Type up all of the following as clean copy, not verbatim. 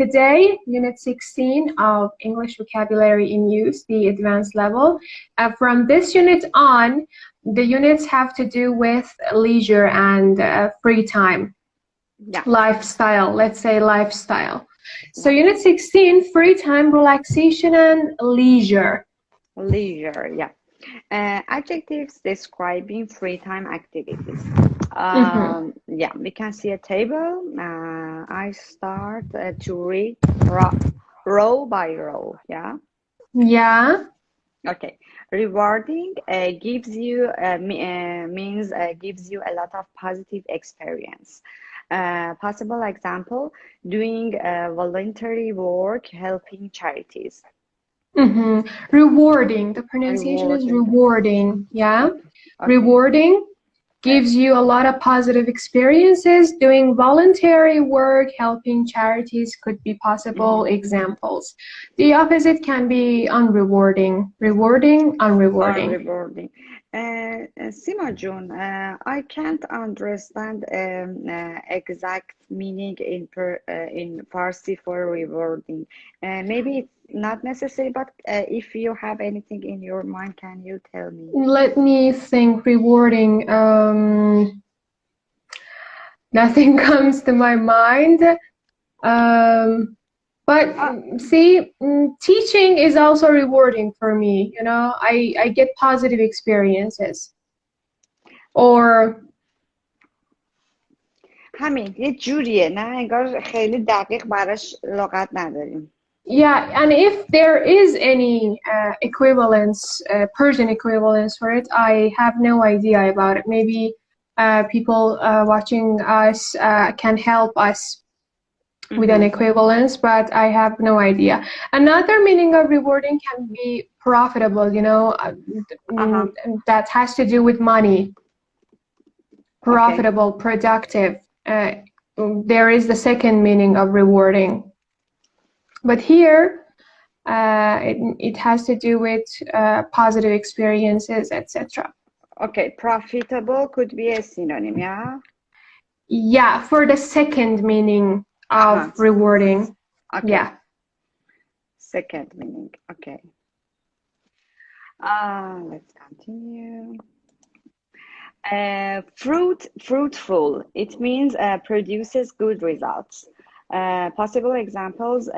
today, Unit 16 of English Vocabulary in Use, the advanced level. From this unit on, the units have to do with leisure and free time. Yeah. Lifestyle, let's say lifestyle. So Unit 16, free time, relaxation, and leisure. Leisure, yeah. Adjectives describing free time activities. Yeah, we can see a table. I start to read row by row. Yeah. Yeah. Okay. Rewarding gives you means gives you a lot of positive experience. Possible example: doing voluntary work, helping charities. Rewarding. The pronunciation is rewarding. Yeah. Okay. Rewarding gives you a lot of positive experiences. Doing voluntary work, helping charities could be possible examples. The opposite can be unrewarding. Rewarding, unrewarding. Unrewarding. Sima Jun, I can't understand exact meaning in Farsi for rewarding. Maybe it's not necessary, but if you have anything in your mind, can you tell me? Let me think. Rewarding. Nothing comes to my mind. But see, teaching is also rewarding for me. You know, I get positive experiences. Or همین یه جوریه نه انگار خیلی دقیق براش لغت نداریم. Yeah, and if there is any equivalence, Persian equivalence for it, I have no idea about it. Maybe people watching us can help us with an equivalence, but I have no idea. Another meaning of rewarding can be profitable, you know, that has to do with money. Profitable, productive. There is the second meaning of rewarding. But here, it has to do with positive experiences, etc. Okay, profitable could be a synonym, yeah? Yeah, for the second meaning of rewarding. Okay. Yeah. Second meaning, okay. Let's continue. Fruitful, it means produces good results. Possible examples: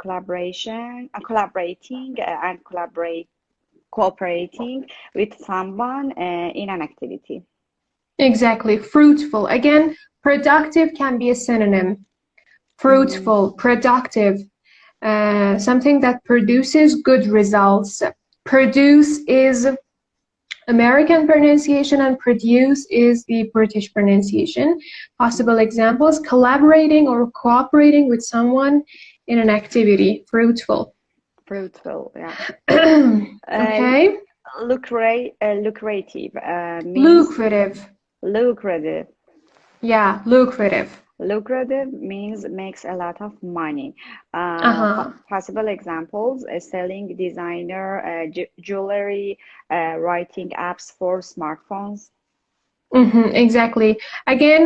collaborating and cooperating with someone in an activity. Exactly, fruitful. Again, productive can be a synonym. Fruitful, productive, something that produces good results. Produce is American pronunciation and produce is the British pronunciation. Possible examples: collaborating or cooperating with someone in an activity. Fruitful. Fruitful, yeah. Okay. Lucrative means lucrative. Yeah, lucrative. Lucrative means makes a lot of money. Possible examples: selling designer jewelry, writing apps for smartphones. Exactly. Again,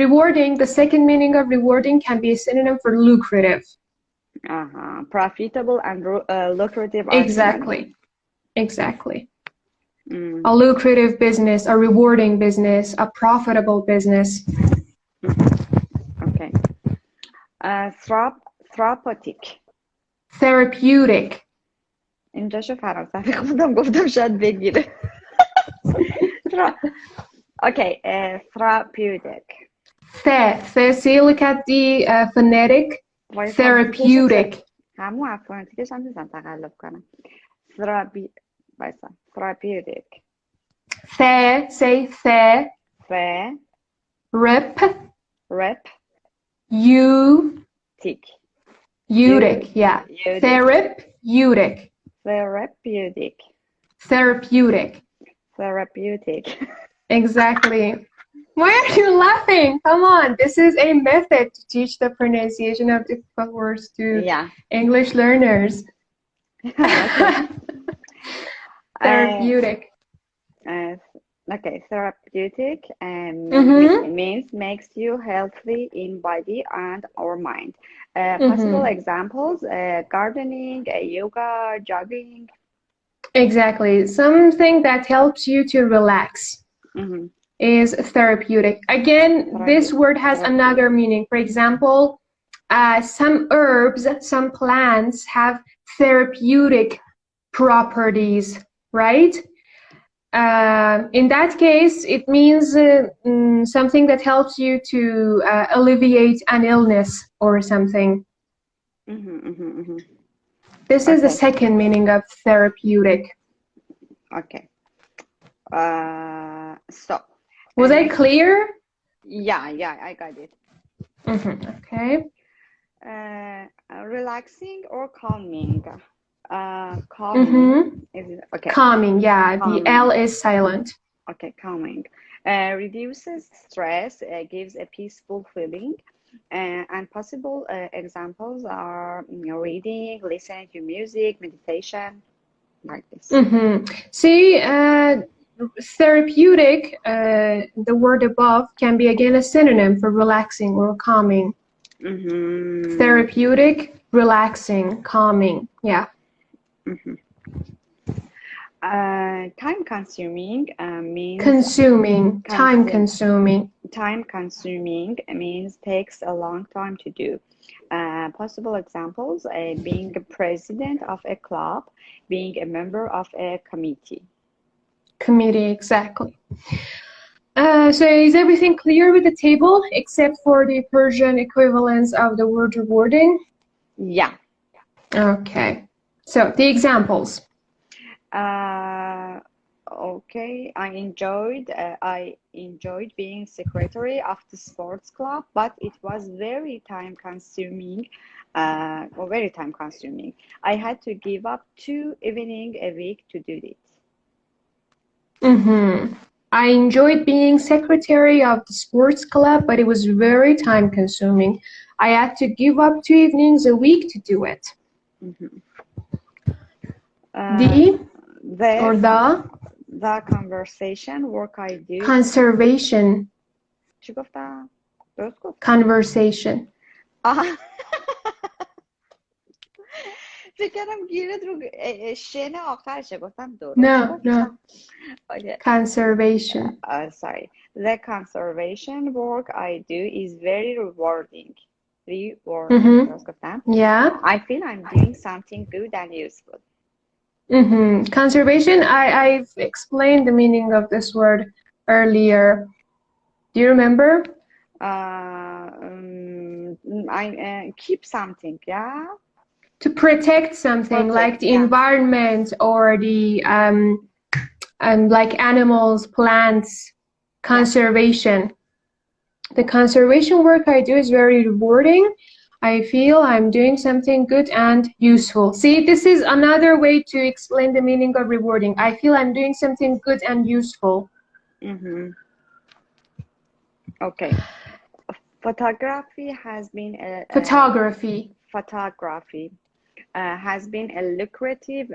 rewarding, the second meaning of rewarding can be a synonym for lucrative. Profitable and lucrative are Exactly. Exactly. A lucrative business, a rewarding business, a profitable business. Okay. Therapeutic. Therapeutic. اینجاشو فرانسوی خوندم گفتم شاید بگیره. Okay, therapeutic. See, look at the phonetic. Therapeutic. همون فونتیکش هم نیستم تقلب کنم. Therapeutic. Say rep. Eutic, yeah. Therapeutic. Exactly. Why are you laughing? Come on, this is a method to teach the pronunciation of difficult words to English learners. Therapeutic. Okay, therapeutic Mm-hmm. means makes you healthy in body and or mind. Possible Mm-hmm. examples: gardening, yoga, jogging. Exactly. Something that helps you to relax Mm-hmm. is therapeutic. Again, this word has another Therapeutic. meaning. For example, some herbs, some plants have therapeutic properties, right? In that case, it means something that helps you to alleviate an illness or something. Mm-hmm, mm-hmm, mm-hmm. This is the Okay, second meaning of therapeutic. okay. So, Was I next, clear? yeah, I got it. Okay. Relaxing or calming? Calming Mm-hmm. is okay. Calming, yeah. The L Calming. is silent. Okay, calming. Reduces stress, gives a peaceful feeling. And possible examples are reading, listening to music, meditation, like this. Mm-hmm. See, therapeutic, the word above, can be again a synonym for relaxing or calming. Mm-hmm. Therapeutic, relaxing, calming. Yeah. Mm-hmm. Time consuming means Consuming, time consume. consuming. Time consuming means takes a long time to do. Possible examples: being a president of a club, being a member of a committee. Committee, exactly. So is everything clear with the table except for the Persian equivalence of the word rewarding? Yeah. Okay. So the examples. Uh, okay. I enjoyed being secretary of the sports club, but it was very time consuming. Or very time consuming. I had to give up 2 evenings a week to do it. Mm-hmm. I enjoyed being secretary of the sports club, but it was very time consuming. I had to give up 2 evenings a week to do it. Mhm. Uh, The the or the the conversation work I do. conservation. چی گفتم؟ درست گفتم. Conversation. آها. فکر کردم گیرت رو شن آخرشه، گفتم درست No, no. گفتم. Okay. Conservation. Sorry. The conservation work I do is very rewarding. Rewarding. Mm-hmm. درست گفتم. Yeah. I feel I'm doing something good and useful. Mm-hmm. Conservation, I've explained the meaning of this word earlier. Do you remember? I keep something, yeah? To protect something like Protect, the yeah. environment or the like animals, plants, Yeah. conservation. The conservation work I do is very rewarding. I feel I'm doing something good and useful. See, this is another way to explain the meaning of rewarding. I feel I'm doing something good and useful. Mm-hmm. Okay. Photography has been Photography. photography has been a lucrative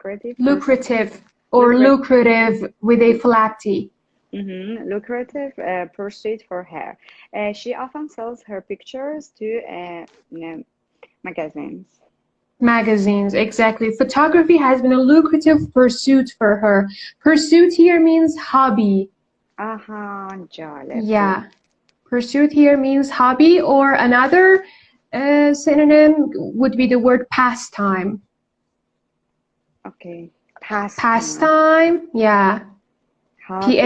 pursuit. Lucrative or Lucrative, lucrative with a flat T. lucrative pursuit for her. She often sells her pictures to magazines. Magazines, exactly. Photography has been a lucrative pursuit for her. Pursuit here means hobby. Aha, جالب بود. Yeah. Pursuit here means hobby, or another synonym would be the word pastime. Okay. Pastime. Pastime, yeah. Hobby.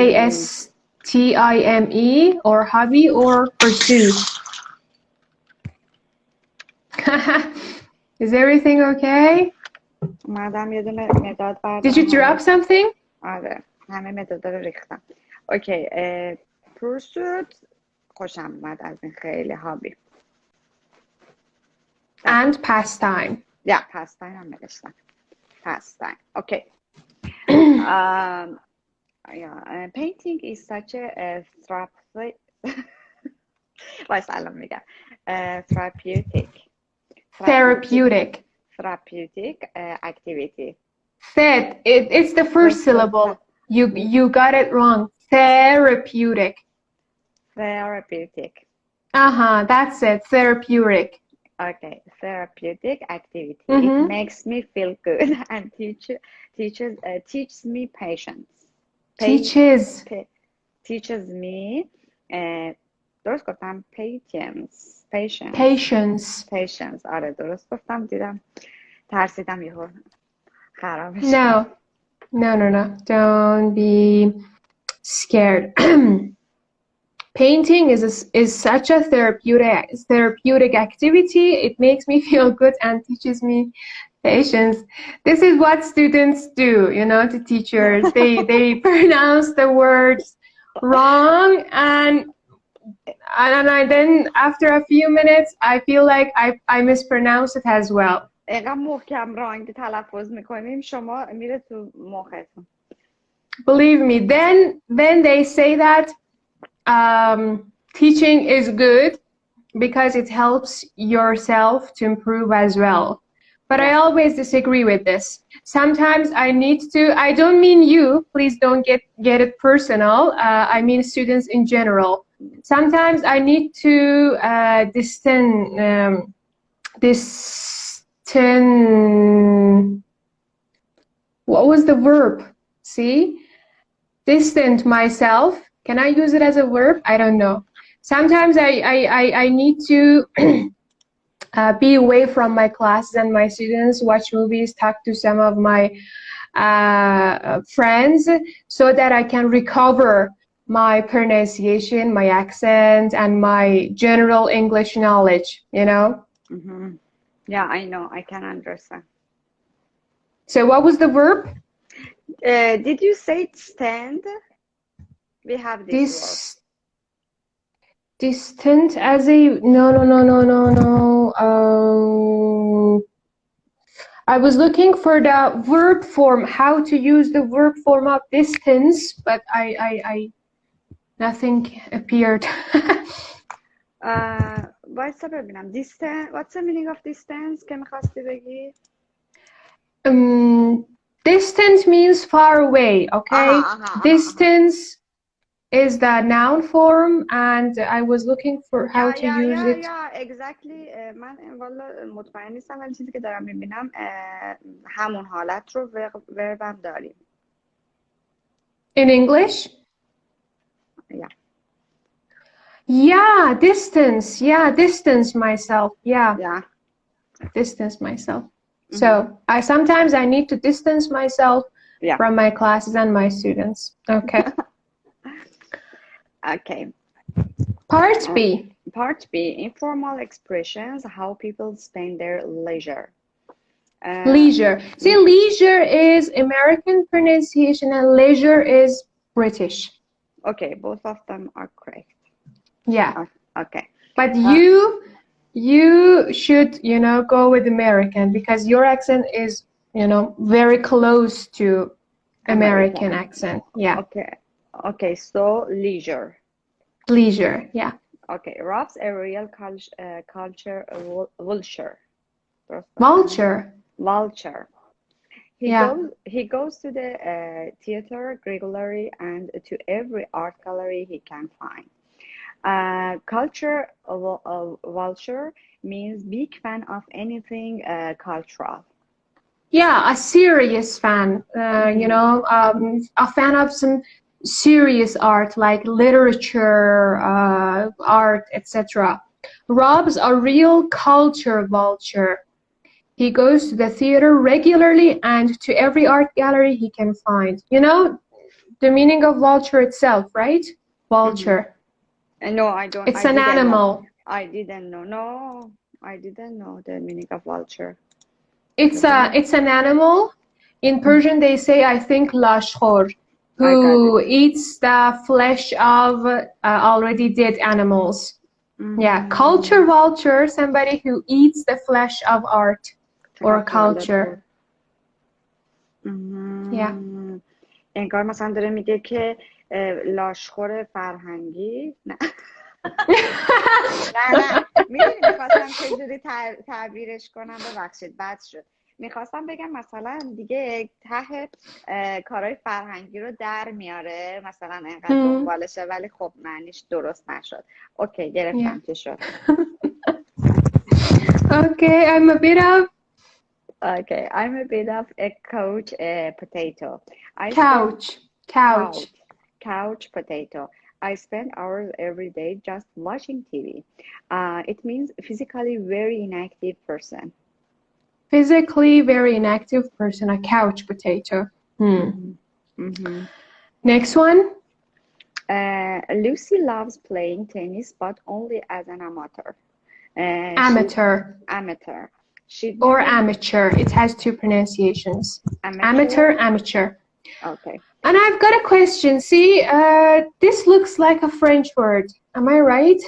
Pastime, or hobby, or pursuit. Is everything okay? اومدم یه دونه مداد Did you بردارم drop همه. something? آره همه مدادا رو ریختم. اوکی. پرسوت خوشم اومد از این خیلی هابی. And pastime. Yeah, pastime هم نوشتم. Pastime. Okay. Yeah, painting is such a وایس الان میگم. Therapeutic Therapeutic. activity. It's the first syllable. You got it wrong. Therapeutic. Therapeutic. That's it. Therapeutic. Okay, therapeutic activity. It Mm-hmm. makes me feel good and teaches me patience. Teaches. Teaches me درست گفتم patience. آره درست گفتم دیدم ترسیدم یهو خرابش. No. Don't be scared. Painting is such a therapeutic activity. It makes me feel good and teaches me patience. This is what students do, to teachers. They pronounce the words wrong, and then after a few minutes I feel like I mispronounce it as well. اینقدر محکم رانگ تلفظ میکنیم شما میره تو مختون. Believe me, then they say that teaching is good because it helps yourself to improve as well. But I always disagree with this. Sometimes I need to, I don't mean you, please don't get it personal. I mean students in general. Sometimes I need to what was the verb? See? Distant myself. Can I use it as a verb? I don't know. Sometimes I need to be away from my classes and my students, watch movies, talk to some of my friends, so that I can recover my pronunciation, my accent, and my general English knowledge, Mm-hmm. Yeah, I know. I can understand. So what was the verb? Did you say stand? We have this word. Distant as a no. I was looking for the verb form, how to use the verb form of distance, but I nothing appeared. وایسا ببینم. Distance. What's the meaning of distance که میخواستی بگی؟ Distant means far away, okay? Distance is the noun form, and I was looking for how to use it. Yeah, exactly. من والا مطمئن نیستم ولی چیزی که دارم میبینم همون حالت رو وربم داریم. In English? Yeah, distance myself. Yeah. Distance myself. So sometimes I need to distance myself from my classes and my students. Okay. Okay. Part B. Part B, informal expressions, how people spend their leisure. Leisure. See, leisure is American pronunciation and leisure is British. Okay, both of them are correct. Yeah. Okay. But you should, go with American because your accent is, very close to American accent. Yeah. Okay, so leisure. Leisure, yeah. Okay, Rob's a real culture vulture. Vulture. He goes to the theater regularly and to every art gallery he can find. Culture vulture means big fan of anything cultural. Yeah, a serious fan, a fan of some serious art like literature, art, etc. Rob's a real culture vulture. He goes to the theater regularly and to every art gallery he can find. You know the meaning of vulture itself, right? Vulture. No, I don't. It's an animal. I didn't know. No, I didn't know the meaning of vulture. It's an animal. In Persian, they say, I think, Chore, who eats the flesh of already dead animals. Yeah, culture vulture, somebody who eats the flesh of art or culture. Yeah. انگار مثلا داره میگه که لاشخور فرهنگی نه میدونی میخواستم چه جوری تعبیرش کنم ببخشید بد شد میخواستم بگم مثلا دیگه ته کارهای فرهنگی رو در میاره مثلا انقدر Hmm. دنبالشه، ولی خب معنیش درست نشد. اوکی Yeah. گرفتم چی شد. Okay, Okay, I'm a bit of a couch potato. I spend couch. couch potato. I spend hours every day just watching TV. It means physically very inactive person. Physically very inactive person, a couch potato. Mhm. Next one. Lucy loves playing tennis, but only as an amateur. Amateur Amateur. She or never amateur. It has two pronunciations. amateur. Amateur. Okay. And I've got a question. See, this looks like a French word. Am I right?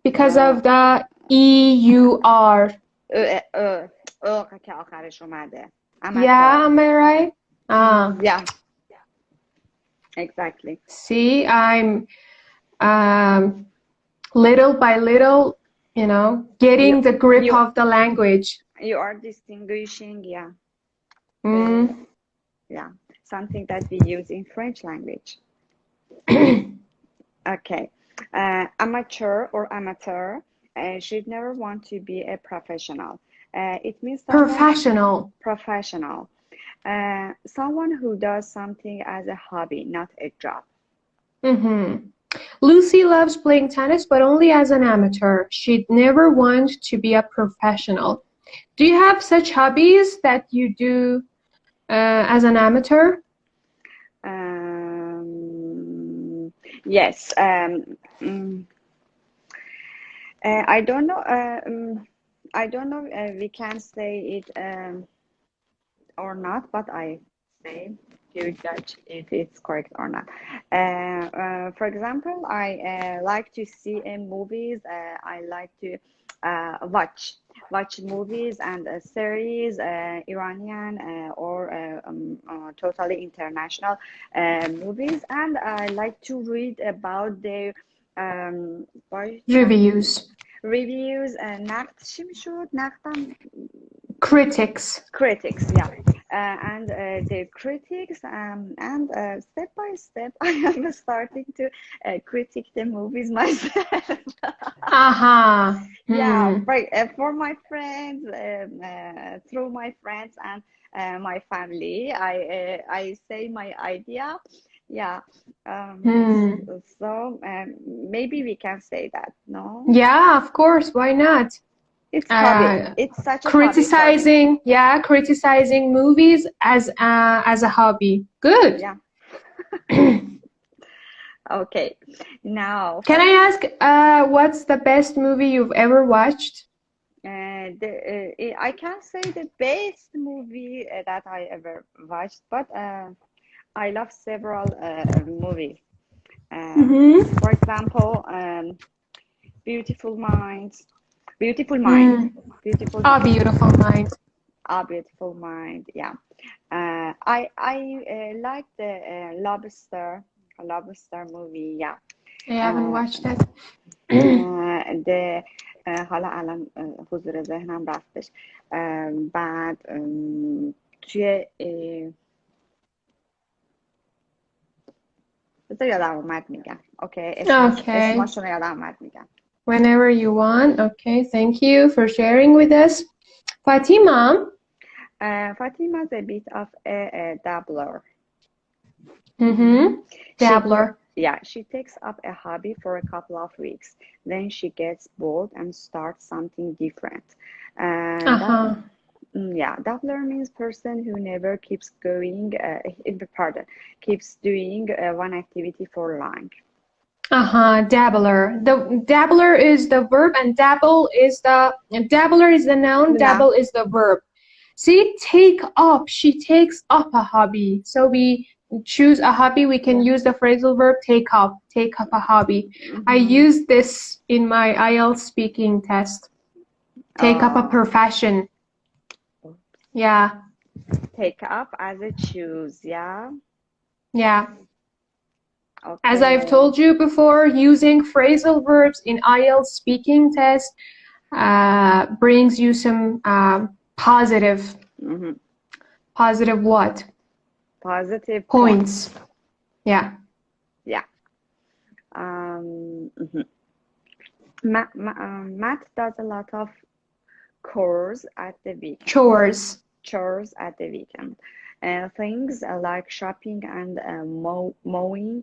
Because of the EUR. که آخرش اومده. Yeah, am I right? Yeah. Exactly. See, I'm little by little, getting the grip of the language. You are distinguishing, yeah. Yeah, something that we use in French language. Okay. Amateur or amateur should never want to be a professional. It means Professional. Someone who does something as a hobby, not a job. Lucy loves playing tennis, but only as an amateur. She'd never want to be a professional. Do you have such hobbies that you do as an amateur? Yes. I don't know. I don't know if we can say it or not, but I say to judge if it's correct or not. For example, I like to see movies. I like to watch movies and series, Iranian or totally international movies, and I like to read about their reviews and critics, yeah. And the critics and step by step I am starting to critique the movies myself. Yeah, for my friends, through my friends and my family, I say my idea. Yeah. So maybe we can say that, no? Yeah, of course. Why not? It's hobby. It's such a criticizing. Yeah, criticizing movies as a hobby. Good. Yeah. Okay. Now, can I ask what's the best movie you've ever watched? I can't say the best movie that I ever watched, but I love several movies. For example, Beautiful Mind. Beautiful Mind. Beautiful Mind. Beautiful Mind. Yeah. I like the Lobster movie. Yeah. I haven't watched that. the حالا الان حضور ذهنم رفتش. بعد توی بذار یادم اومد میگم. Okay. اسمشون یادم اومد میگم. Whenever you want. Okay, thank you for sharing with us. Fatima? Fatima's a bit of a dabbler. Dabbler. She takes up a hobby for a couple of weeks. Then she gets bored and starts something different. Dabbler means person who never keeps doing one activity for long. Dabbler. The dabbler is the verb and dabbler is the noun, dabble is the verb. See, take up. She takes up a hobby. So we choose a hobby, we can use the phrasal verb take up a hobby. I use this in my IELTS speaking test. Take up a profession. Yeah. Take up as a choose, yeah? Yeah. Okay. As I've told you before, using phrasal verbs in IELTS speaking test brings you some positive Mhm. Positive what? Positive Points. Yeah. Yeah. Mhm. Matt does a lot of chores at the weekend. Chores at the weekend. Things like shopping and mowing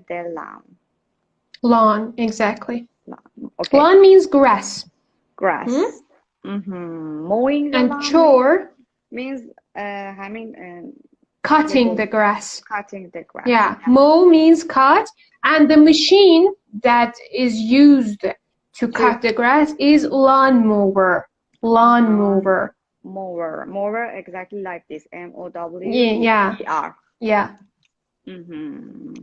the lawn. Lawn, exactly. Okay. Lawn means grass. Grass. Mowing the And lawn chore means cutting the grass. Cutting the grass. Yeah. Mow means cut, and the machine that is used to cut the grass is lawnmower. Lawnmower. Mower, exactly like this. MOWER. Yeah. Mm-hmm.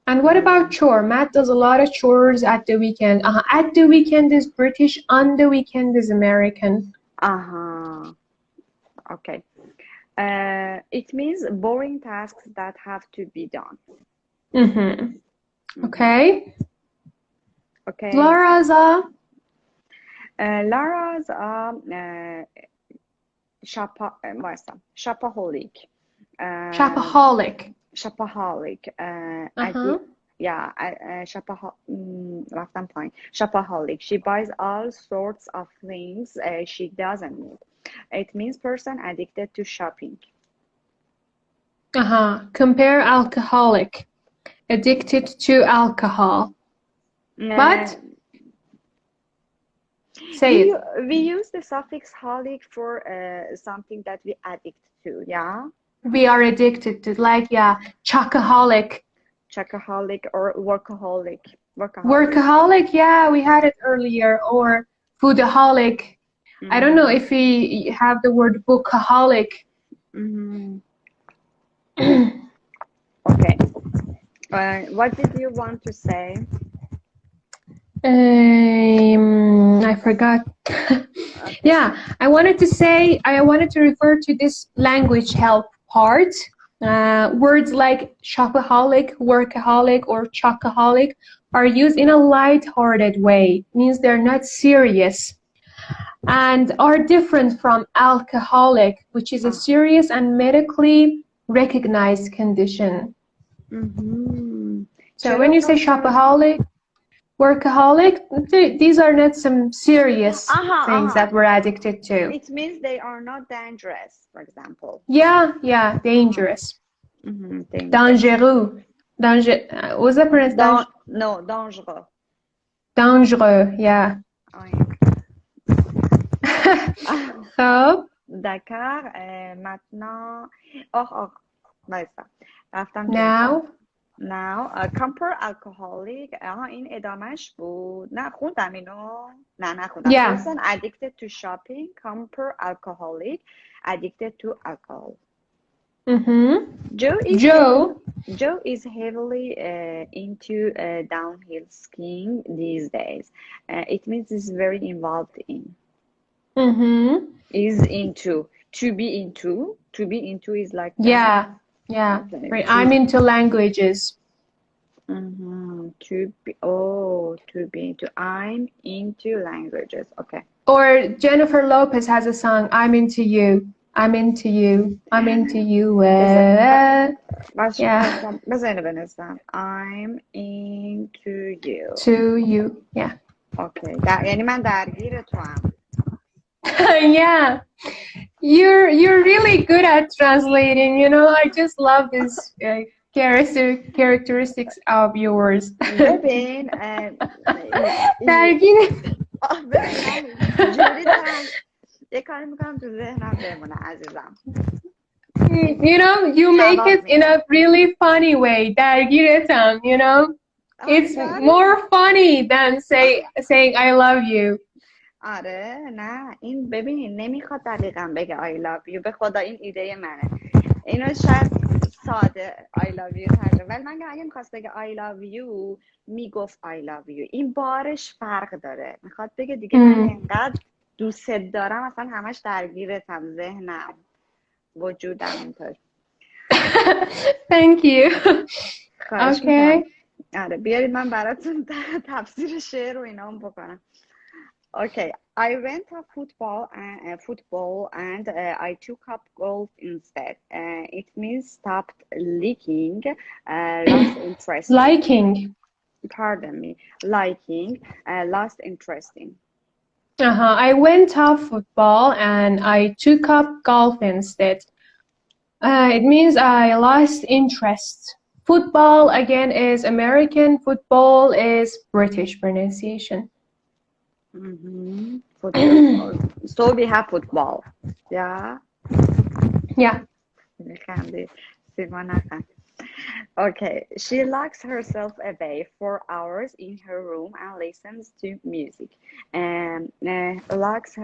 And what about chore? Matt does a lot of chores at the weekend. At the weekend is British, on the weekend is American. Okay. It means boring tasks that have to be done. Okay. Okay. Laura's shopaholic. Shopaholic. Shopaholic. رفتم پایین. Shopaholic. She buys all sorts of things she doesn't need. It means person addicted to shopping. Compare alcoholic. Addicted to alcohol. But say it. We use the suffix holic for something that we addict to, yeah? We are addicted to, like, chocoholic. Chocoholic or workaholic. Workaholic, yeah, we had it earlier. Or foodaholic. I don't know if we have the word bookaholic. Okay. What did you want to say? I forgot. Okay. Yeah, I wanted to refer to this language help part. Words like shopaholic, workaholic, or chocoholic are used in a light-hearted way. It means they're not serious and are different from alcoholic, which is a serious and medically recognized condition. So when you say shopaholic, workaholic, these are not some serious things that we're addicted to. It means they are not dangerous, for example. Yeah, dangerous. Dangereux. Was that pronounced? No, dangereux. Dangereux, yeah. So, d'accord. Maintenant, Now, compare alcoholic. این ادامش بود. نه خوندم اینو. نه نخوندم. Yeah. Person addicted to shopping. Compare alcoholic. Addicted to alcohol. Joe is heavily into downhill skiing these days. It means he's very involved in. Is into. To be into. To be into is like that. Yeah. Right. I'm into languages. To be into. I'm into languages. Okay. Or Jennifer Lopez has a song, I'm into you. I'm into you. I'm into you. Yeah. I'm into you. To you. Yeah. Okay. یعنی من درگیر تو هم. Yeah. You're really good at translating, you know. I just love these characteristics of yours. ببین درگیر جوری دارم یه کاری میکنم تو ذهنم بمونه عزیزم. You know, you make it in a really funny way. درگیرتم, you know. It's more funny than saying I love you. آره نه این ببینید نمیخواد دقیقا بگه I love you. به خدا این ایده منه. اینو شاید ساده I love you ترجمه ولی من اگه میخواست بگه I love you میگفت I love you. این بارش فرق داره. میخواد بگه دیگه من اینقدر دوست دارم اصلا همش درگیرتم ذهنم وجودم اینطور. Thank you. Okay. آره بیارید من براتون تفسیر شعر و اینا هم بکنم. Okay. I went to football and I took up golf instead. It means stopped leaking, lost interesting. Liking. Pardon me, liking, lost interesting. I went off football and I took up golf instead. It means I lost interest. Football again is American, football is British pronunciation. Football. So we have football. Yeah. Yeah. Okay, she locks herself away for hours in her room and listens to music. And locks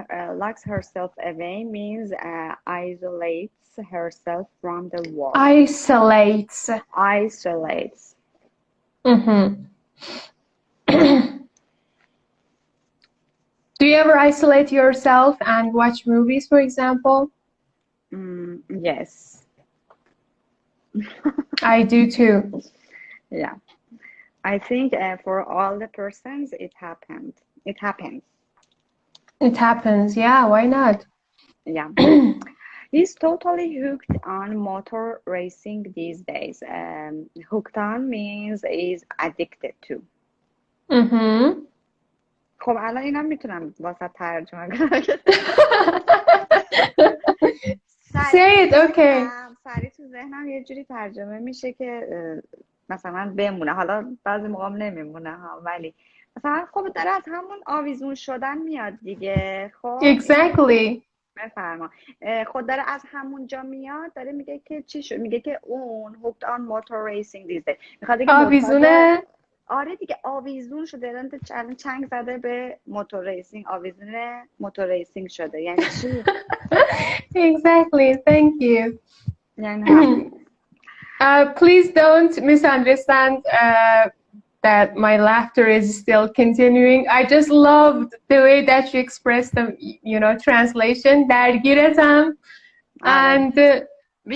herself away means isolates herself from the world. Isolates. Isolates. Mm-hmm. Do you ever isolate yourself and watch movies, for example? Yes. I do too. Yeah. I think for all the persons, it happened. It happens. It happens, yeah, why not? Yeah. He's totally hooked on motor racing these days. Hooked on means is addicted to. Mm-hmm. خب الان اینم میتونم واسه ترجمه کنم. Say it, okay. سریع تو ذهنم یه جوری ترجمه میشه که مثلا بمونه. حالا بعضی موقع نمیمونه ها، ولی مثلا خب داره از همون آویزون شدن میاد دیگه. خب Exactly. بفرما. خود داره از همونجا میاد، داره میگه که چی شد، میگه که اون hooked on motor racing دیزه، میخواد بگه آویزونه. آره دیگه آویزون شده، چنگ زده به موتور ریسینگ، آویزون موتور ریسینگ شده. یعنی چی؟ Exactly, thank you. یعنی please don't misunderstand that my laughter is still continuing. I just loved the way that you expressed the, translation. درگیرتم, and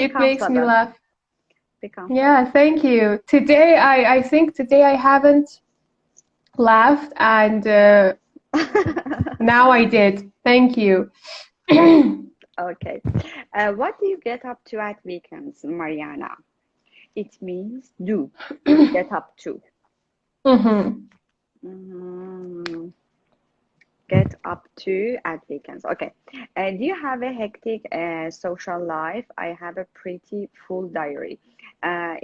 it makes me laugh. Yeah, thank you. Today, I think today I haven't laughed, and now I did. Thank you. Okay. What do you get up to at weekends, Mariana? It means do. Get up to. Get up to at weekends. Okay. Do you have a hectic social life? I have a pretty full diary.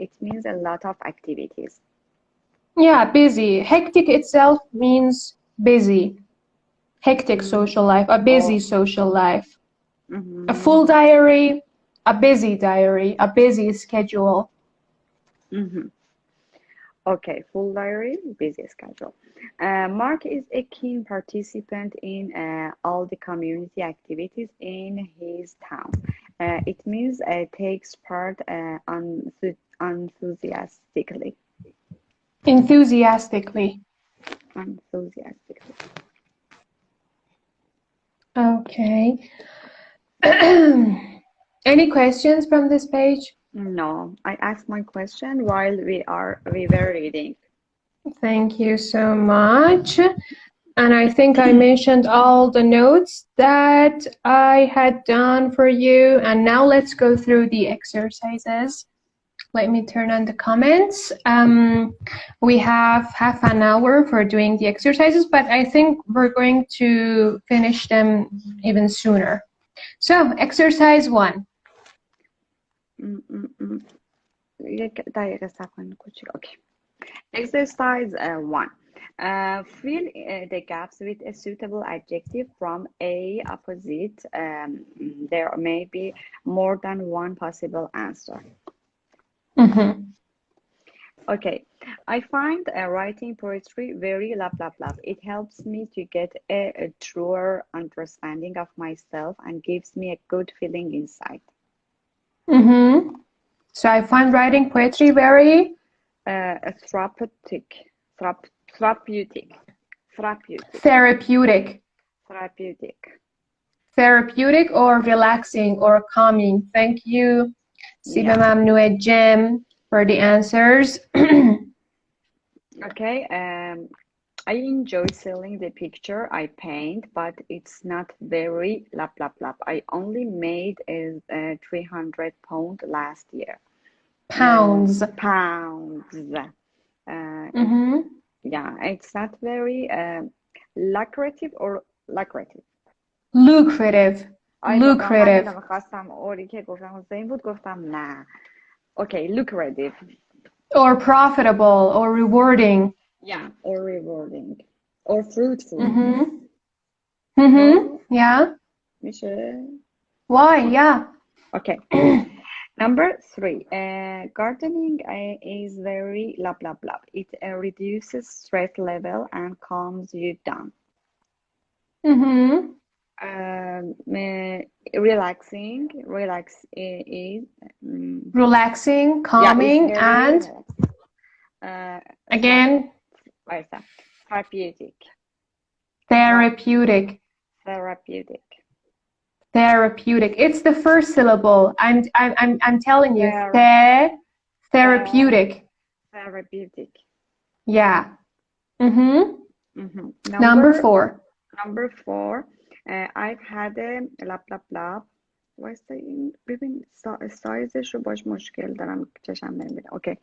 It means a lot of activities. Yeah, busy. Hectic itself means busy. Hectic social life, a busy social life. A full diary, a busy schedule. Okay, full diary, busy schedule. Mark is a keen participant in all the community activities in his town. It means takes part enthusiastically. Enthusiastically. Okay. Any questions from this page? No, I asked my question while we were reading. Thank you so much. And I think I mentioned all the notes that I had done for you. And now let's go through the exercises. Let me turn on the comments. We have half an hour for doing the exercises, but I think we're going to finish them even sooner. So, exercise 1. Okay. Exercise 1. Fill the gaps with a suitable adjective from a opposite. There may be more than one possible answer. Okay. I find writing poetry very love. It helps me to get a truer understanding of myself and gives me a good feeling inside. So I find writing poetry very therapeutic. Therapeutic or relaxing or calming. Thank you, Siba Mamnoué Jem, for the answers. Okay. I enjoy selling the picture I paint, but it's not very lap lap lap. I only made £300 last year. Pounds. Pounds. Mm-hmm. Yeah, it's not very lucrative or lucrative. Lucrative. آی بابا همین Lucrative. رو میخواستم اوری که گفتم حسین بود گفتم نه. Okay, lucrative. Or profitable or rewarding. Yeah, or rewarding. Or fruitful. Mm-hmm. Mm-hmm. No? Yeah. میشه؟ Why? Yeah. Okay. Number 3, gardening is very lap lap lap. It reduces stress level and calms you down. Mm-hmm. Relaxing, is Relaxing, yeah, it's calming, very and relaxing. again, Therapeutic. therapeutic. Therapeutic. Therapeutic. It's the first syllable. I'm telling you. Therapeutic. Therapeutic. Yeah. Mm-hmm. Number 4. Number 4, I've had a lap lap lap. وایستا این ببین سایزش رو باش مشکل دارم چشم نمیبینم. Okay.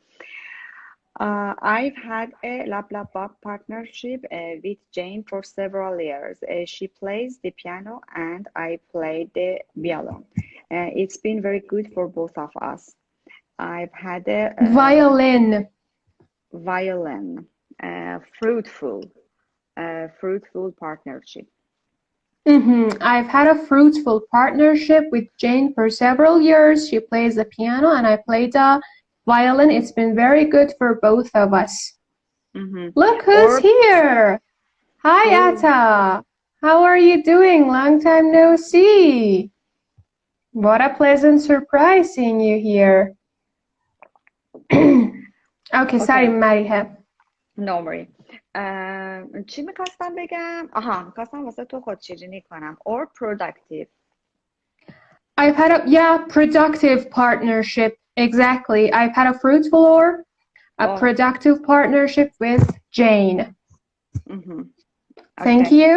I've had a lap lap lap partnership with Jane for several years. She plays the piano and I play the violin. It's been very good for both of us. I've had a Violin. Fruitful partnership. Mm-hmm. I've had a fruitful partnership with Jane for several years. She plays the piano and I play the violin. It's been very good for both of us. Look who's here. Hi, Atta. How are you doing? Long time no see. What a pleasant surprise seeing you here. Okay, sorry, Mariha. No worry. چی میخواستم بگم؟ میخواستم واسه تو خودشیرینی کنم. Or productive. I've had productive partnership. Exactly. I've had a fruitful or a productive partnership with Jane. Thank you.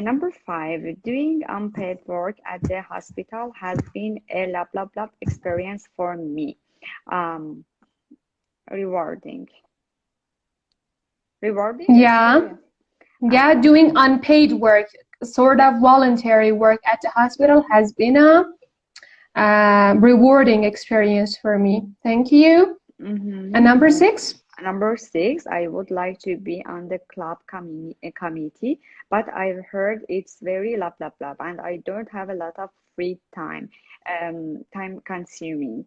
Number 5, doing unpaid work at the hospital has been a lap lap lap experience for me. Rewarding. Yeah. Yeah, doing unpaid work, sort of voluntary work at the hospital has been a rewarding experience for me. Thank you. And number 6? Number 6, I would like to be on the club committee, but I've heard it's very lap lap lap and I don't have a lot of free time, time consuming.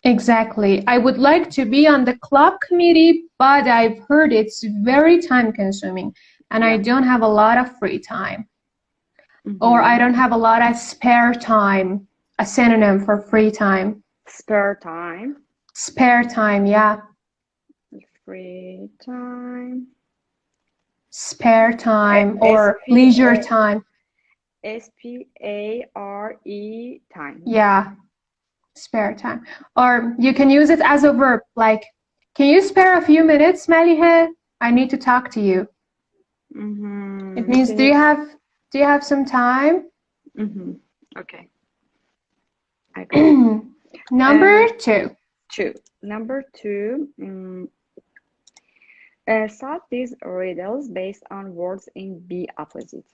Exactly. I would like to be on the club committee, but I've heard it's very time consuming and I don't have a lot of free time. Or I don't have a lot of spare time, a synonym for free time. Spare time? Spare time, yeah. Free time. Spare time or leisure time. S-P-A-R-E time. Yeah, spare time. Or you can use it as a verb, like, can you spare a few minutes, Malihe? I need to talk to you. It means, do you have some time? Okay. I got it. Number 2. Number 2, solve these riddles based on words in be opposite.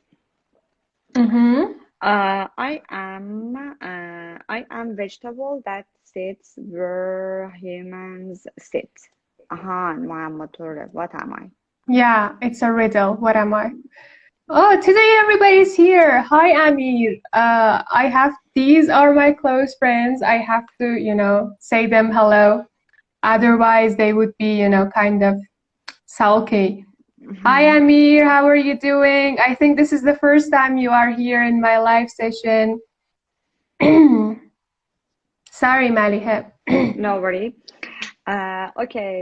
I am vegetable that sits where humans sit. What am I? Yeah, it's a riddle. What am I? Oh, today everybody's here. Hi, Amir. These are my close friends. I have to, say them hello. Otherwise, they would be, kind of sulky. Hi, Amir. How are you doing? I think this is the first time you are here in my live session. Sorry, Malihe. No worry. Okay,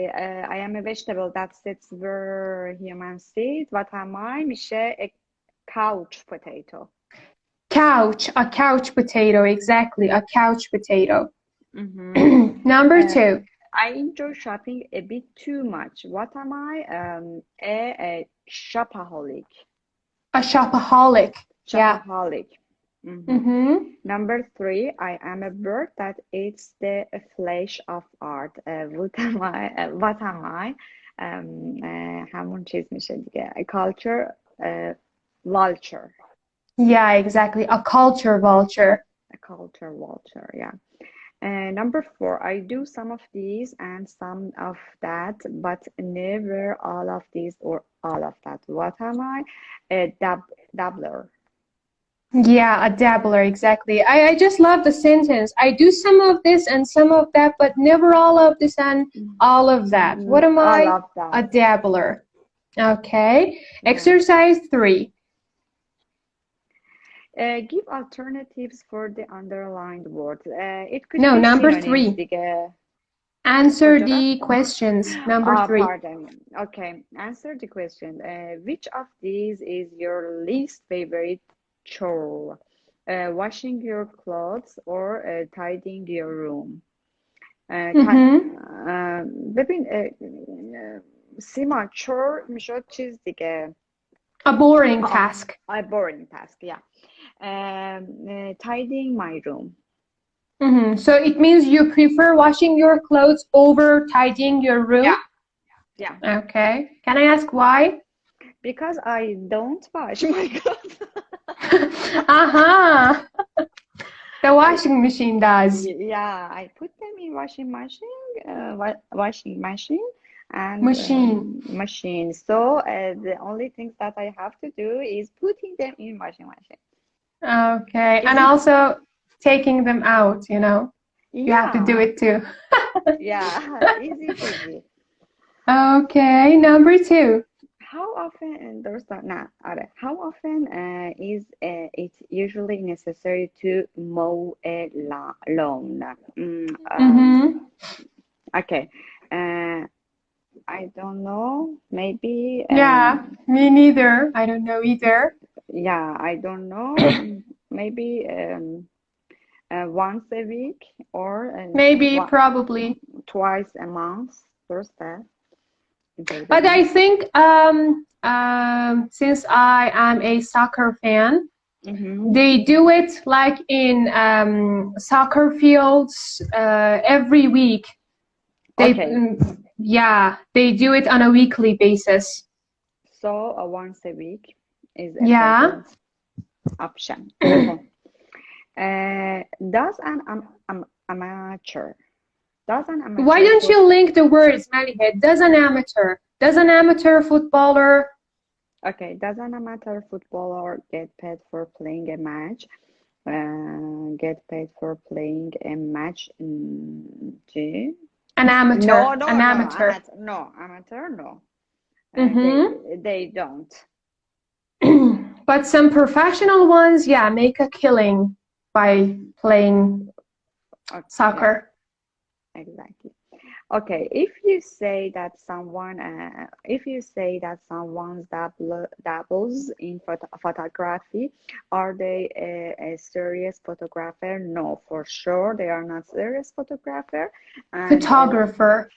I am a vegetable that sits where humans sit. What am I? میشه a couch potato. A couch potato, exactly, a couch potato. Number 2. I enjoy shopping a bit too much. What am I? A shopaholic. A shopaholic. Yeah. Shopaholic. Mhm. Mm-hmm. Number three, I am a bird that eats the flesh of art. What am I? What am I? همون چیز میشه دیگه. A culture vulture. Yeah, exactly. A culture vulture. A culture vulture, yeah. Number four, I do some of these and some of that, but never all of these or all of that. What am I? A dabbler. Yeah, a dabbler, exactly. I just love the sentence. I do some of this and some of that, but never all of this and all of that. What am All I? of that. A dabbler. Okay. Yeah. Exercise 3. Give alternatives for the underlined word. It could No, be number synonyms 3. دیگه. Answer کجا the رفت؟ questions. Number 3. Pardon. Okay, answer the question. Which of these is your least favorite chore? Washing your clothes or tidying your room? ببین سیما chore میشد چیز دیگه. A boring task. A boring task, yeah. Tidying my room. So it means you prefer washing your clothes over tidying your room? Yeah. Okay. Can I ask why? Because I don't wash my clothes. Uh-huh. The washing machine does. Yeah, I put them in washing machine and machine. So the only things that I have to do is putting them in washing machine. Okay. And also taking them out, you know. You have to do it too. Yeah, easy peasy. Okay, number 2. How often how often is it usually necessary to mow a lawn? Okay. I don't know. Maybe. Yeah, me neither. I don't know either. Yeah, I don't know. Maybe once a week or maybe probably twice a month. First that. But I think since I am a soccer fan, they do it like in soccer fields every week. They do it on a weekly basis. So once a week is a second option. Okay. Does an amateur? Why don't you link the words, Malihed? Does an amateur footballer? Okay, does an amateur footballer get paid for playing a match? Get paid for playing a match? An amateur. No, an amateur. Amateur, no. Mm-hmm. They don't. But some professional ones, make a killing by playing soccer. Yeah, exactly. Okay, if you say that someone dabbles in photography, are they a serious photographer? No, for sure they are not serious photographer. Photographer.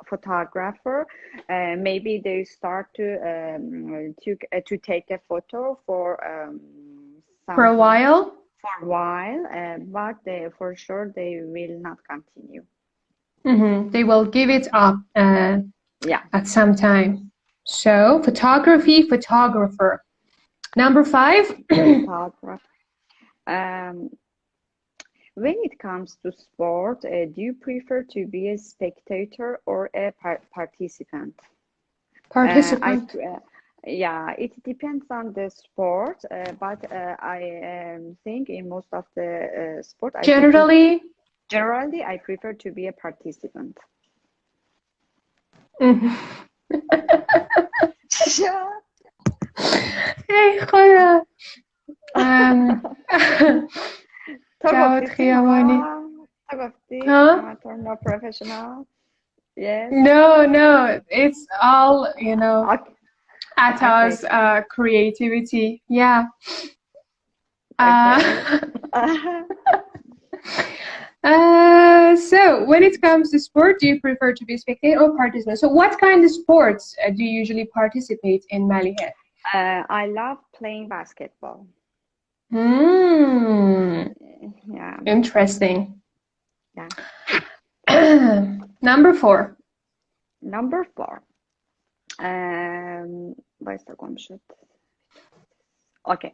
Photographer. Maybe they start to take a photo for a while. But for sure they will not continue. They will give it up at some time. So, photographer. Number 5. Photographer. When it comes to sport, do you prefer to be a spectator or a participant? Participant. It depends on the sport, but I think in most of the sport, Generally, I prefer to be a participant. ای خدا جواد خیابانی amateur, no professional. Yes. No, it's all, Atta's creativity. Yeah. So when it comes to sport, do you prefer to be spectator or participant? So what kind of sports do you usually participate in, Maliha? I love playing basketball. Hmm, Yeah, interesting. yeah. Number 4. Number 4. Başta konuşalım. Okay.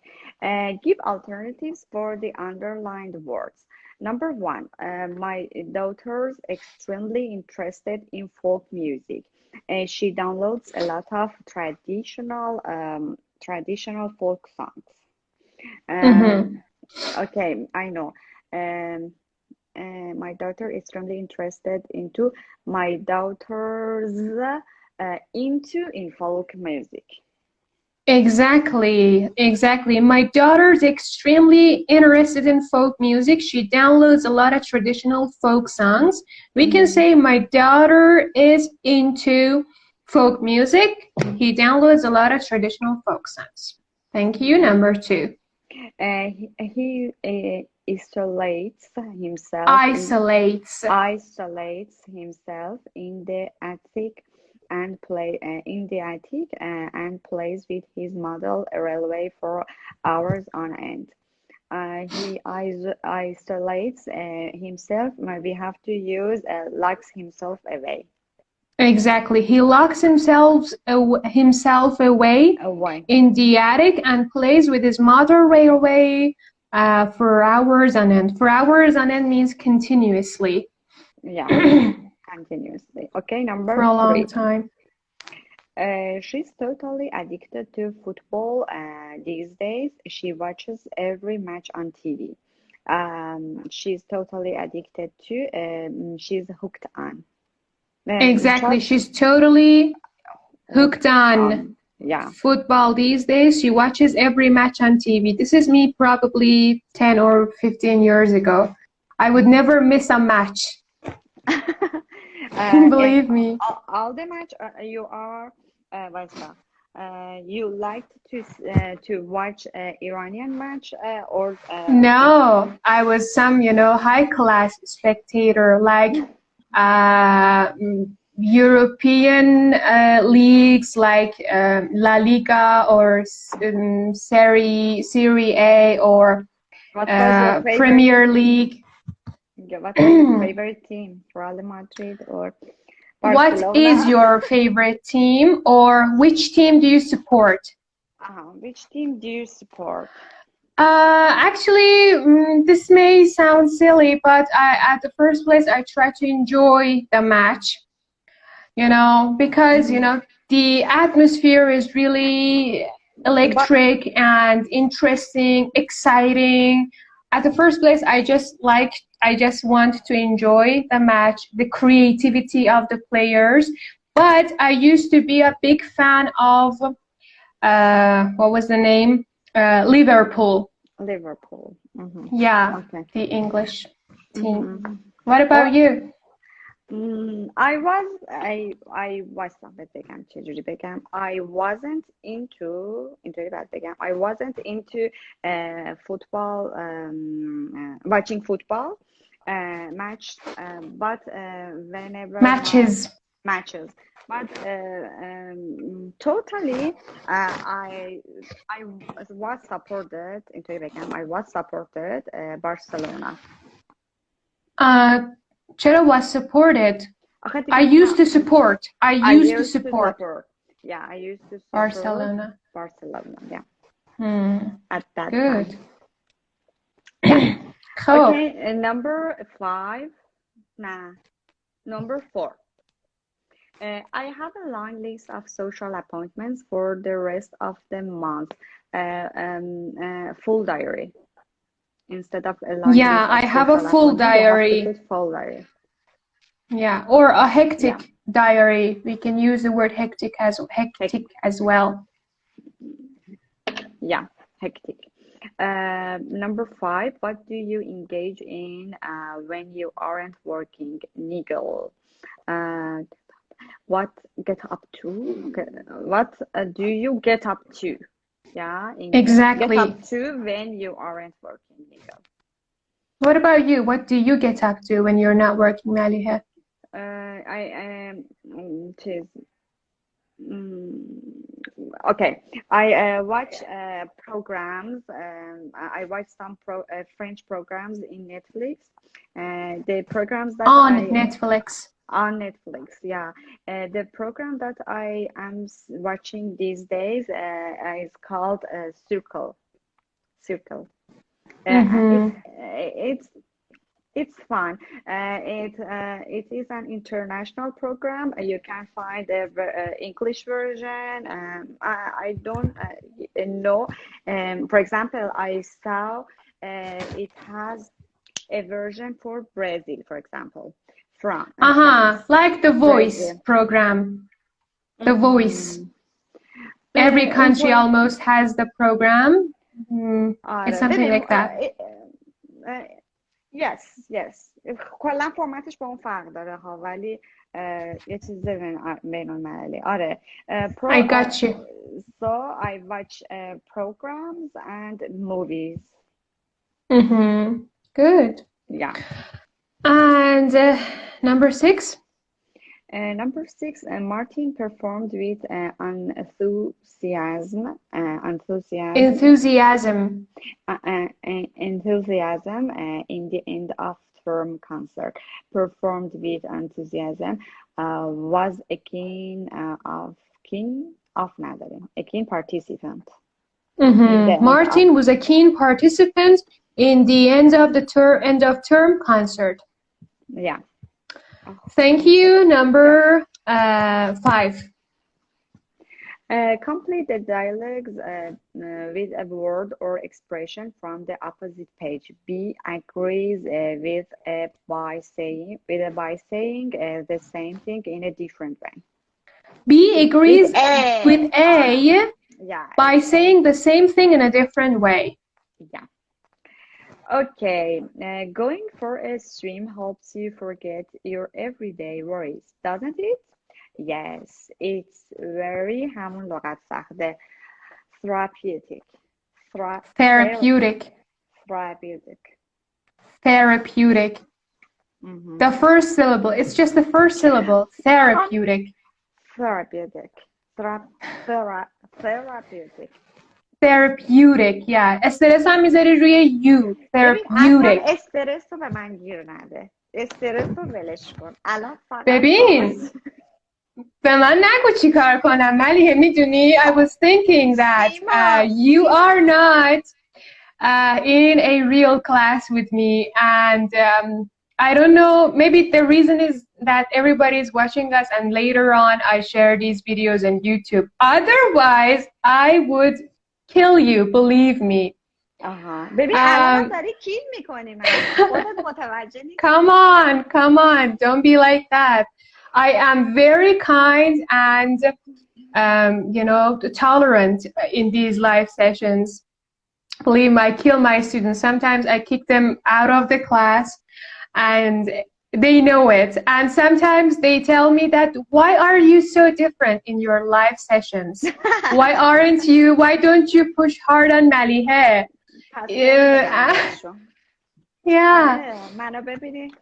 Give alternatives for the underlined words. Number 1, my daughter's extremely interested in folk music. She downloads a lot of traditional folk songs. Mm-hmm. Okay, I know. Um, my daughter is extremely interested into my daughter's into in folk music. Exactly, exactly. My daughter's extremely interested in folk music. She downloads a lot of traditional folk songs. We can say my daughter is into folk music. He downloads a lot of traditional folk songs. Thank you. Number 2. He isolates Isolates. in the attic and plays with his model railway for hours on end. He isolates himself. We have to use locks himself away. Exactly. He locks himself away Away. in the attic and plays with his model railway for hours on end. For hours on end means continuously. Yeah, continuously. Okay, For number a long 3. time. She's totally addicted to football these days. She watches every match on TV. She's totally addicted to, she's hooked on. Exactly. Just She's totally hooked hooked on on. Yeah. football these days. She watches every match on TV. This is me probably 10 or 15 years ago. I would never miss a match. And Believe me. all the match you are, Vaisa, you liked to watch Iranian match or No, I was some, high class spectator, like uh, European leagues like La Liga or Serie A or what was your favorite Premier team? League. Yeah, what was your favorite team? Real Madrid or What is Barcelona? your favorite team or which team do you support? Which team do you support? Actually, this may sound silly, but at the first place, I try to enjoy the match, because, the atmosphere is really But electric and interesting, exciting. At the first place, I just want to enjoy the match, the creativity of the players. But I used to be a big fan of, what was the name? Liverpool. Liverpool. Yeah, Okay. the English team. Mm-hmm. What about you? I was Ahmet Begum, Chejuri Begum. I wasn't into that Begum. I wasn't into football, watching football match, but whenever my Matches. matches, but totally, I was supported into Begum. I was supported Barcelona. Chero was supported. آخه I دیگه used to نه. support. I I used to used to support support. Yeah, I used to support Barcelona. Barcelona. Yeah, Hmm. at that Good. time. Yeah. Cool. Okay, number 5. Nah, number 4. I have a long list of social appointments for the rest of the month. Full diary. Instead of a long Yeah, list I of have a social full appointments, you have to diary. put full diary. Yeah, or a Yeah, hectic diary. We can use the word hectic as well. yeah, hectic. Number 5, what do you engage in when you aren't working? Niggle. Uh, what get up to? What do you get up to? Yeah, English. Get Exactly. up to when you aren't working. Niggle. What about you? What do you get up to when you're not working, Maliha? I choose. Okay, I watch programs. I watch some French programs in Netflix. The programs that On Netflix. on Netflix, yeah. The program that I am watching these days is called Circle. Circle. Mm-hmm. It's fun. It is an international program. You can find the English version. I don't know. For example, I saw it has a version for Brazil, for example, from France, Like the Voice Brazil. program. The Voice. Mm. Every country Import. almost has the program. It's something ببین like that. yes yes کلا فرمتش با اون فرق داره ها ولی یه چیز بین المللی آره I got you. so I watch programs and movies. Good. Yeah. And number 6? Number 6, Martin performed with enthusiasm. Enthusiasm. Enthusiasm in the end of term concert. Performed with enthusiasm. Was a keen participant. Martin was a keen participant in the end of term concert. Yeah. Thank you. Number 5. Complete the dialogues with a word or expression from the opposite page. B agrees with A by saying the same thing in a different way. B agrees with A yeah, by saying the same thing in a different way. Yeah. Okay, going for a swim helps you forget your everyday worries, doesn't it? Yes, it's very همون لغت سخته. Therapeutic. The first syllable. It's just the first syllable. Therapeutic. Therapeutic. Yeah. استرس هم میذاری روی you. Therapeutic. استرس رو به من گیر نده. استرس رو ولش کن. الان فقط ببین به من نگو چی کار کنم ملیحه میدونی I was thinking that you are not in a real class with me and I don't know, maybe the reason is that everybody is watching us and later on I share these videos on YouTube. Otherwise, I would kill you, believe me. ببین الان داری کیل میکنی من خودت متوجه نیستی. Come on, don't be like that. I am very kind and tolerant in these live sessions. Believe me, I kill my students. Sometimes I kick them out of the class and they know it. And sometimes they tell me that, why are you so different in your live sessions? Why don't you push hard on Malihe? Yeah. منو ببینید.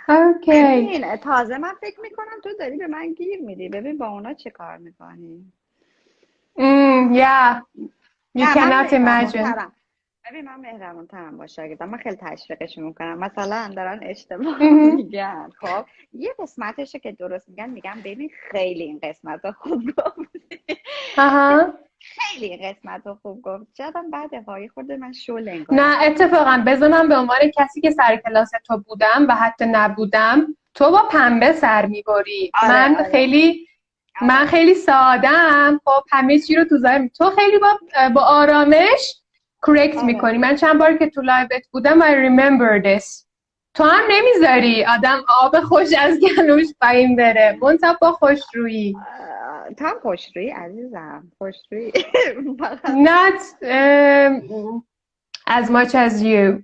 Okay. تازه من فکر میکنم تو داری به من گیر میدی. ببین با اونا چه کار میکنی. Yeah. You cannot imagine. ببین من مهربون ترم با شاگردم. من خیلی تشویقش میکنم. مثلا دارن اشتباه میگن. خب یه قسمتشه که درست میگن ببین خیلی این قسمت خوب گفتی. خیلی این قسمت خوب گفت. شایدم بعد هایی خورده من شله. نه اتفاقا بذار من به عنوان کسی که سر کلاس تو بودم و حتی نبودم تو با پنبه سر میبری. من خیلی ساده‌ام. خب همه چی رو تو ذهنم. تو خیلی با آرامش correct میکنی. من چند بار که تو لایوت بودم I remember this. تو هم نمیذاری آدم آب خوش از گلوش پایین بره. منتها با خوشرویی. تو هم خوشرویی عزیزم. خوشرویی. Not as much as you.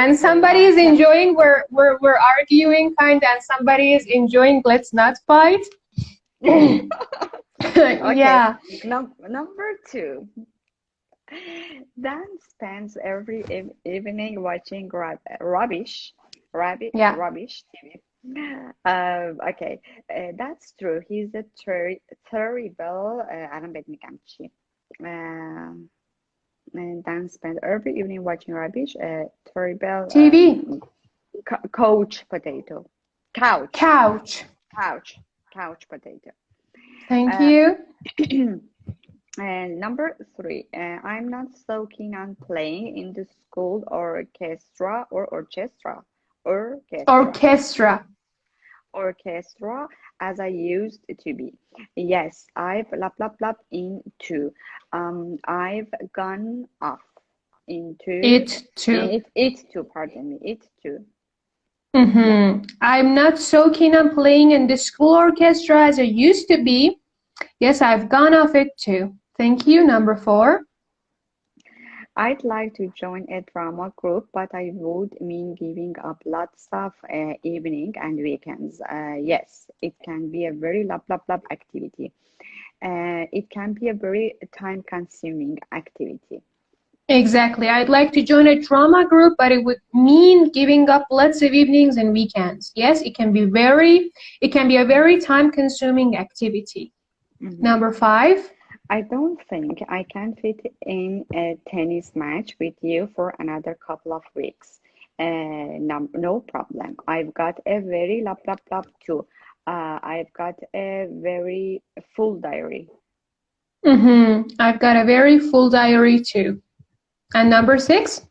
And somebody is enjoying, we're arguing kind and somebody is enjoying, let's not fight. Okay. Yeah. Number 2. Dan spends every evening watching Yeah. rubbish TV. Okay, that's true. He's a terrible. الان بهت میگم چی. And Dan spends every evening watching rubbish. Terrible. TV. Couch potato. Couch. Couch. Couch. Couch potato. Thank you. And number 3, I'm not so keen on playing in the school orchestra or orchestra as I used to be. Yes, I've into. I've gone off into It too. It too. Pardon me. It too. Mm-hmm. I'm not so keen on playing in the school orchestra as I used to be. Yes, I've gone off it too. Thank you. Number 4. I'd like to join a drama group, but I would mean giving up lots of evening and weekends. Yes, it can be a very activity. It can be a very time-consuming activity. Exactly. I'd like to join a drama group, but it would mean giving up lots of evenings and weekends. Yes, it can be a very time-consuming activity. Mhm. Number 5. I don't think I can fit in a tennis match with you for another couple of weeks. No problem. I've got a very too. I've got a very full diary. I've got a very full diary too. And number 6.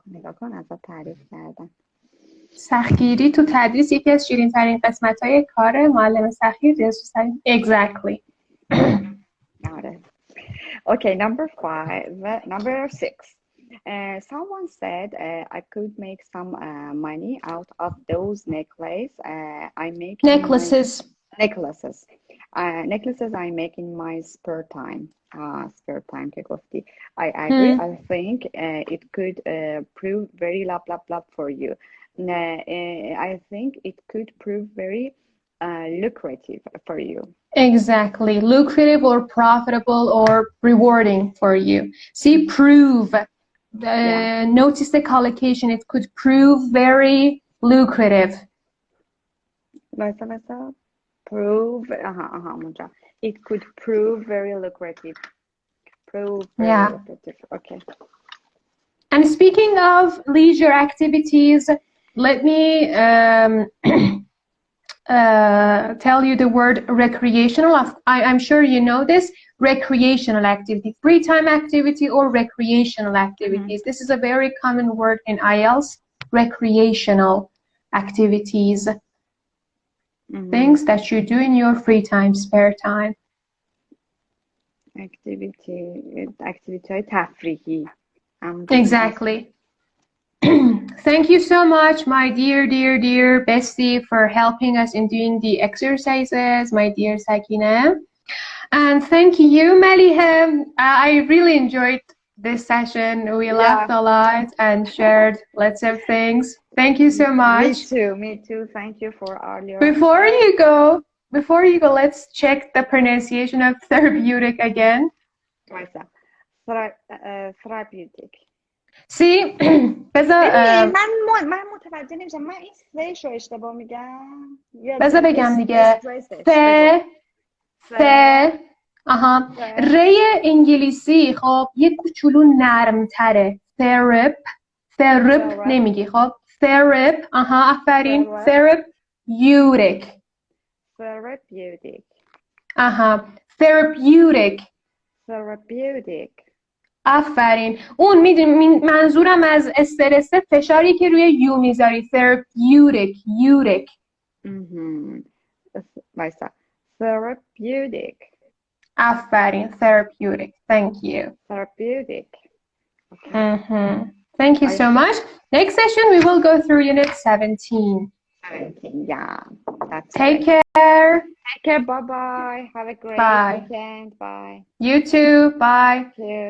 نگاه کن ازت تعریف کردم. سختگیری تو تدریس یکی از شیرین ترین قسمت های کار معلم سخیر Exactly. Okay, number 6. Someone said I could make some money out of those necklaces. Necklaces. Necklaces I make in my spare time. Spare time که گفتی. I agree. I think it could prove very for you. I think it could prove very lucrative for you. Exactly. Lucrative or profitable or rewarding for you. See, prove. Notice the collocation. It could prove very lucrative. Prove. It could prove very lucrative. Lucrative. Okay. And speaking of leisure activities, let me tell you the word recreational. I'm sure you know this. Recreational activity, free time activity or recreational activities. This is a very common word in IELTS. Recreational activities. Things that you do in your free time, spare time. Activity تفریحی. Exactly. Thank you so much, my dear bestie, for helping us in doing the exercises, my dear Sakina. And thank you, Maliha. I really enjoyed this session. We laughed a lot and shared lots of things. Thank you so much. Me too. Thank you for all your... Before you go, let's check the pronunciation of therapeutic again. Therapeutic. See, من متوجه نمیشم. من این سهش رو اشتباه میگم. بذار بگم دیگه. ری انگلیسی خب یه کوچولو نرم تره. Therapeutic نمیگی خب. آفرین. Therapeutic. Therapeutic. آفرین. اون میدونی منظورم از استرس فشاری که روی یو میذاری. Therapeutic. Therapeutic. آفرین. Therapeutic. Thank you. Therapeutic. Okay. Thank you so much. Next session we will go through unit 17. Yeah. Take care. Take care. Bye-bye. Have a great weekend. Bye. You too. Bye. Thank you.